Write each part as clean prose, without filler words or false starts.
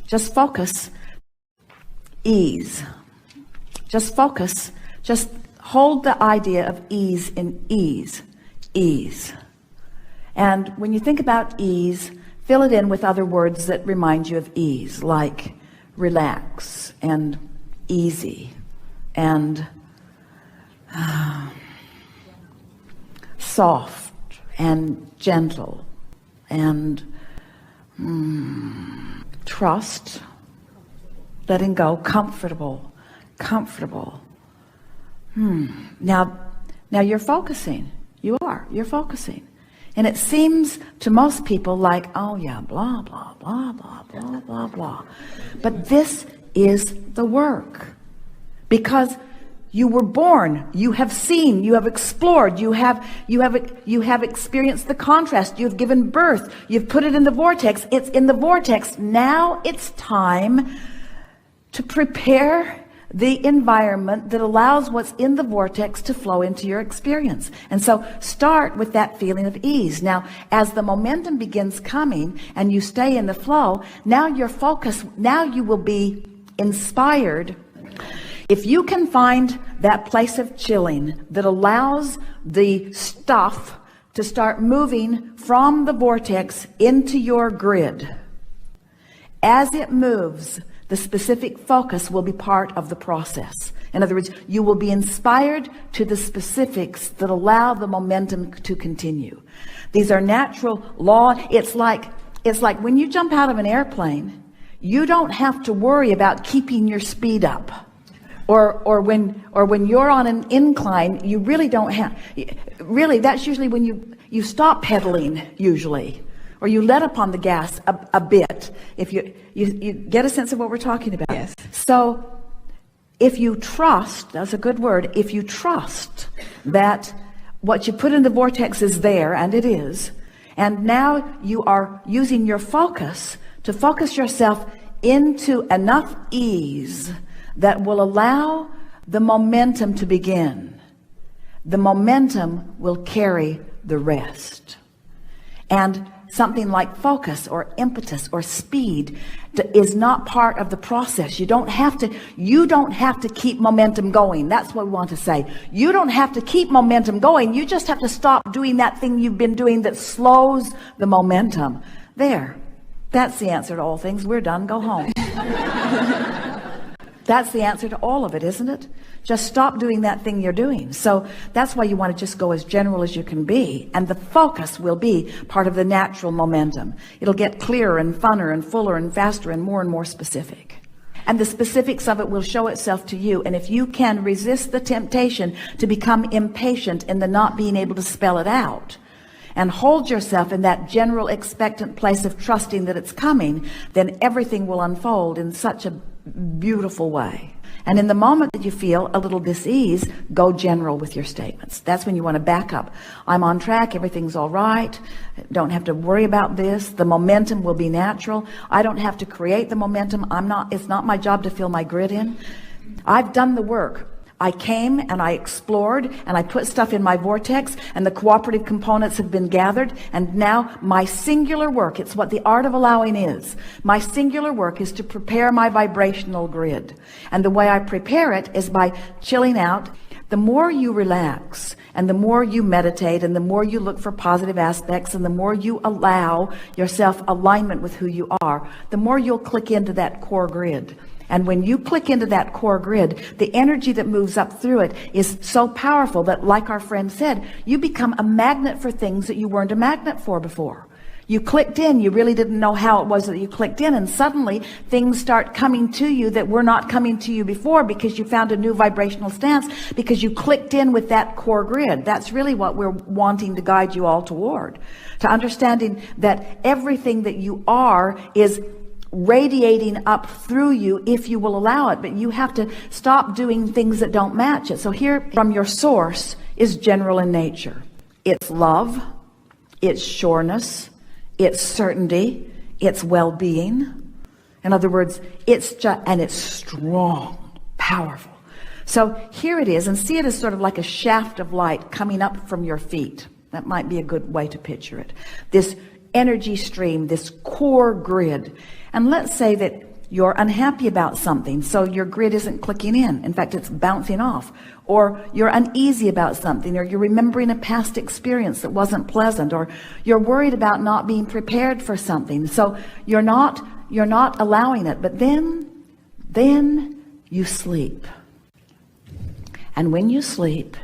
Just focus. Ease. Just focus. Just hold the idea of ease in ease. Ease. And when you think about ease, fill it in with other words that remind you of ease, like relax and easy and soft and gentle and trust, letting go, comfortable. Now you're focusing. You're focusing. And it seems to most people like, oh yeah, blah, blah, blah, blah, blah, blah, blah. But this is the work. Because you were born, you have seen, you have explored, you have experienced the contrast, you've given birth, you've put it in the vortex, it's in the vortex. Now it's time to prepare the environment that allows what's in the vortex to flow into your experience. And so start with that feeling of ease. Now, as the momentum begins coming and you stay in the flow, now your focus, now you will be inspired. If you can find that place of chilling that allows the stuff to start moving from the vortex into your grid, as it moves, the specific focus will be part of the process. In other words, you will be inspired to the specifics that allow the momentum to continue. These are natural law. It's like when you jump out of an airplane, you don't have to worry about keeping your speed up. Or when you're on an incline, you really don't have, really that's usually when you stop pedaling usually. Or you let up on the gas a bit. If you get a sense of what we're talking about. Yes. So if you trust, that's a good word, if you trust that what you put in the vortex is there, and it is, and now you are using your focus to focus yourself into enough ease that will allow the momentum to begin. The momentum will carry the rest. And something like focus or impetus or speed is not part of the process. You don't have to keep momentum going. That's what we want to say. You don't have to keep momentum going. You just have to stop doing that thing you've been doing that slows the momentum. There. That's the answer to all things. We're done. Go home. That's the answer to all of it, isn't it? Just stop doing that thing you're doing. So that's why you want to just go as general as you can be. And the focus will be part of the natural momentum. It'll get clearer and funner and fuller and faster and more specific. And the specifics of it will show itself to you. And if you can resist the temptation to become impatient in the not being able to spell it out, and hold yourself in that general expectant place of trusting that it's coming, then everything will unfold in such a beautiful way. And in the moment that you feel a little dis-ease, go general with your statements. That's when you want to back up. I'm on track. Everything's all right. Don't have to worry about this. The momentum will be natural. I don't have to create the momentum. It's not my job to fill my grid in. I've done the work. I came and I explored and I put stuff in my vortex, and the cooperative components have been gathered, and now my singular work, it's what the art of allowing is. My singular work is to prepare my vibrational grid. And the way I prepare it is by chilling out. The more you relax and the more you meditate and the more you look for positive aspects and the more you allow yourself alignment with who you are, the more you'll click into that core grid. And when you click into that core grid, the energy that moves up through it is so powerful that, like our friend said, you become a magnet for things that you weren't a magnet for before. You clicked in, you really didn't know how it was that you clicked in, and suddenly things start coming to you that were not coming to you before because you found a new vibrational stance, because you clicked in with that core grid. That's really what we're wanting to guide you all toward, to understanding that everything that you are is radiating up through you if you will allow it, but you have to stop doing things that don't match it. So here from your source is general in nature. It's love, it's sureness, it's certainty, it's well-being. In other words, it's just, and it's strong, powerful. So here it is, and see it as sort of like a shaft of light coming up from your feet. That might be a good way to picture it. This energy stream, this core grid. And let's say that you're unhappy about something, so your grid isn't clicking in. In fact, it's bouncing off. Or you're uneasy about something, or you're remembering a past experience that wasn't pleasant, or you're worried about not being prepared for something. So you're not allowing it. But then you sleep. And when you sleep,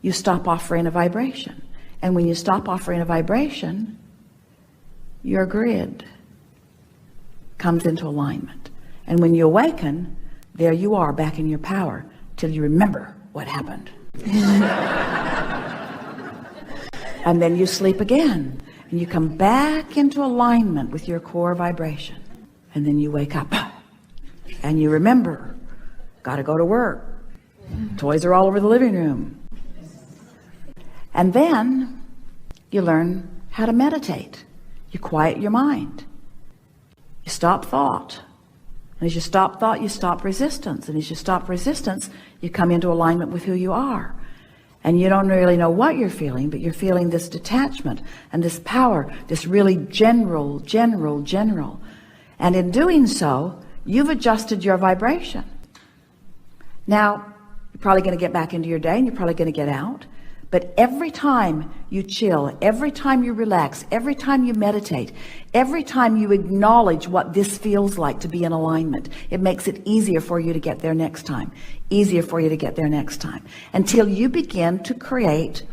you stop offering a vibration. And when you stop offering a vibration, your grid comes into alignment. And when you awaken, there you are back in your power till you remember what happened. And then you sleep again and you come back into alignment with your core vibration. And then you wake up and you remember, got to go to work. Toys are all over the living room. And then you learn how to meditate. You quiet your mind. You stop thought. And as you stop thought, you stop resistance. And as you stop resistance, you come into alignment with who you are. And you don't really know what you're feeling, but you're feeling this detachment and this power, this really general. And in doing so, you've adjusted your vibration. Now, you're probably going to get back into your day and you're probably going to get out. But every time you chill, every time you relax, every time you meditate, every time you acknowledge what this feels like to be in alignment, it makes it easier for you to get there next time. Easier for you to get there next time. Until you begin to create,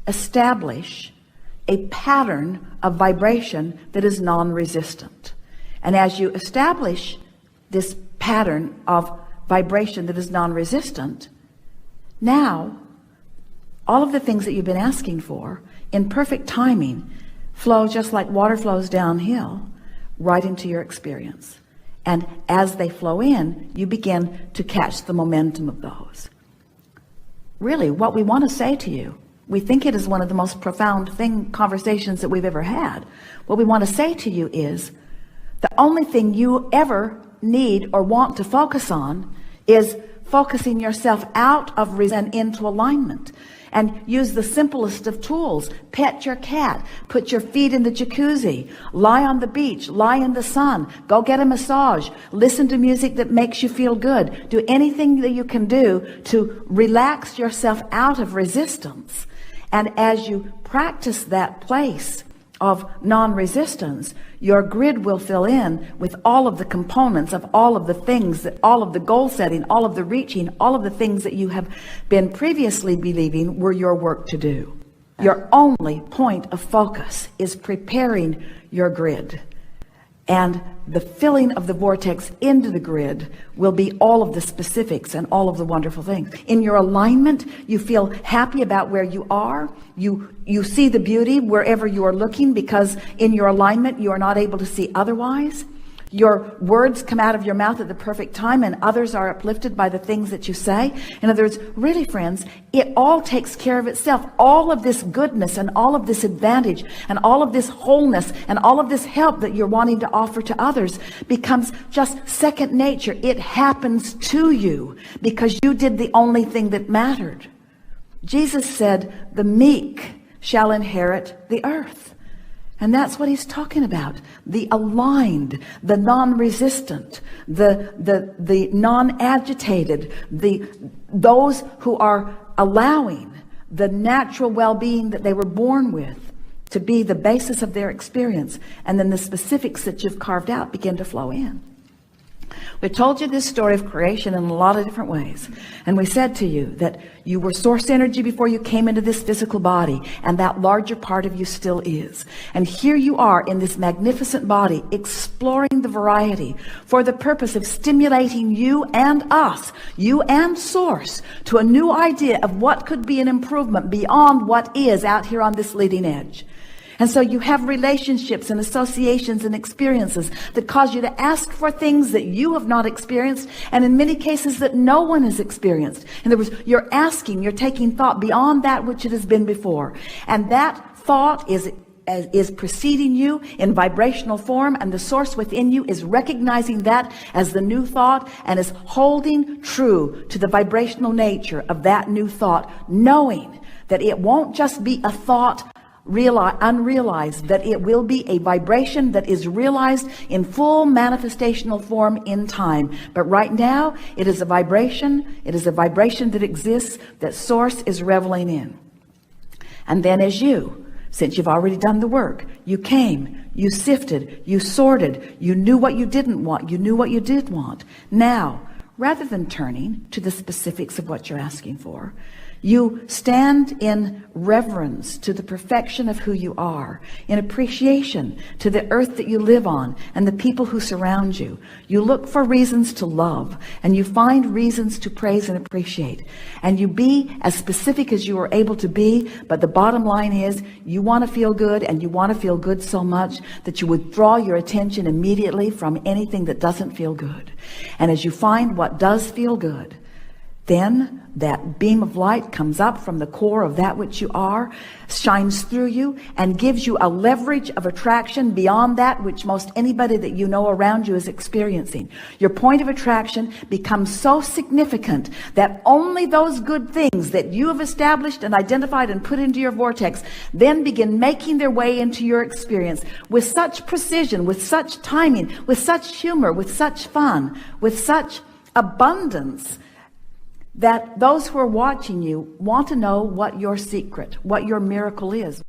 establish a pattern of vibration that is non-resistant. And as you establish this pattern of vibration that is non-resistant, now all of the things that you've been asking for in perfect timing flow just like water flows downhill right into your experience. And as they flow in, you begin to catch the momentum of those. Really, what we want to say to you, we think it is one of the most profound conversations that we've ever had. What we want to say to you is the only thing you ever need or want to focus on is focusing yourself out of and into alignment. And use the simplest of tools. Pet your cat, put your feet in the jacuzzi, lie on the beach, lie in the sun, go get a massage, listen to music that makes you feel good. Do anything that you can do to relax yourself out of resistance. And as you practice that place of non-resistance, your grid will fill in with all of the components of all of the things, that all of the goal setting, all of the reaching, all of the things that you have been previously believing were your work to do. Your only point of focus is preparing your grid. And the filling of the vortex into the grid will be all of the specifics and all of the wonderful things. In your alignment, you feel happy about where you are. You see the beauty wherever you are looking, because in your alignment, you are not able to see otherwise. Your words come out of your mouth at the perfect time, and others are uplifted by the things that you say. In other words, really, friends, it all takes care of itself. All of this goodness and all of this advantage and all of this wholeness and all of this help that you're wanting to offer to others becomes just second nature. It happens to you because you did the only thing that mattered. Jesus said, the meek shall inherit the earth. And that's what he's talking about. The aligned, the non-resistant, the non-agitated, those who are allowing the natural well-being that they were born with to be the basis of their experience. And then the specifics that you've carved out begin to flow in. We told you this story of creation in a lot of different ways. And we said to you that you were source energy before you came into this physical body, and that larger part of you still is. And here you are in this magnificent body, exploring the variety for the purpose of stimulating you and us, you and source, to a new idea of what could be an improvement beyond what is out here on this leading edge. And so you have relationships and associations and experiences that cause you to ask for things that you have not experienced, and in many cases that no one has experienced. In other words, you're asking, you're taking thought beyond that which it has been before. And that thought is preceding you in vibrational form, and the source within you is recognizing that as the new thought and is holding true to the vibrational nature of that new thought, knowing that it won't just be a thought unrealized, that it will be a vibration that is realized in full manifestational form in time. But right now, it is a vibration. It is a vibration that exists, that Source is reveling in. And then as you, since you've already done the work, you came, you sifted, you sorted, you knew what you didn't want, you knew what you did want. Now, rather than turning to the specifics of what you're asking for, you stand in reverence to the perfection of who you are, in appreciation to the earth that you live on and the people who surround you. You look for reasons to love, and you find reasons to praise and appreciate. And you be as specific as you are able to be, but the bottom line is you want to feel good, and you want to feel good so much that you withdraw your attention immediately from anything that doesn't feel good. And as you find what does feel good, then that beam of light comes up from the core of that which you are, shines through you, and gives you a leverage of attraction beyond that which most anybody that you know around you is experiencing. Your point of attraction becomes so significant that only those good things that you have established and identified and put into your vortex then begin making their way into your experience with such precision, with such timing, with such humor, with such fun, with such abundance, that those who are watching you want to know what your secret, what your miracle is.